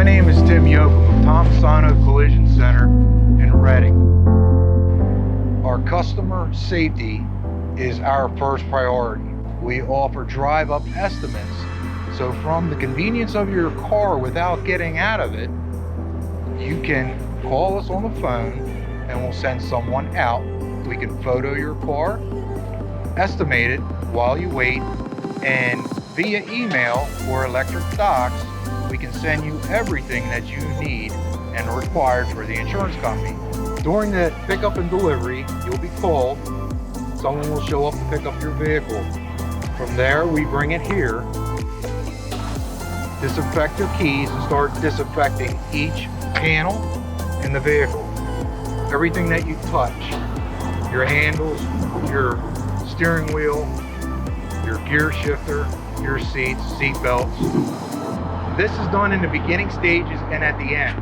My name is Tim Yoakum of Tom Masano Collision Center in Reading. Our customer safety is our first priority. We offer drive-up estimates, so from the convenience of your car without getting out of it, you can call us on the phone and we'll send someone out. We can photo your car, estimate it while you wait, and via email or electric docs, we can send you everything that you need and are required for the insurance company. During the pickup and delivery, you'll be called. Someone will show up to pick up your vehicle. From there, we bring it here, disinfect your keys, and start disinfecting each panel in the vehicle. Everything that you touch, your handles, your steering wheel, your gear shifter, your seats, seat belts. This is done in the beginning stages and at the end.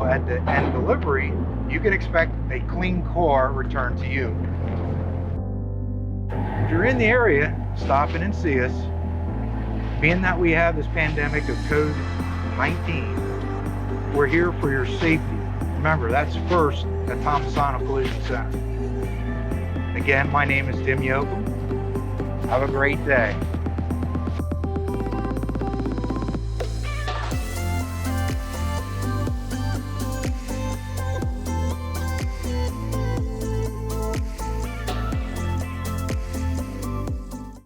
At the end delivery, you can expect a clean car returned to you. If you're in the area, stop in and see us. Being that we have this pandemic of COVID-19, we're here for your safety. Remember, that's first at Tom Masano Collision Center. Again, my name is Tim Yoakum. Have a great day.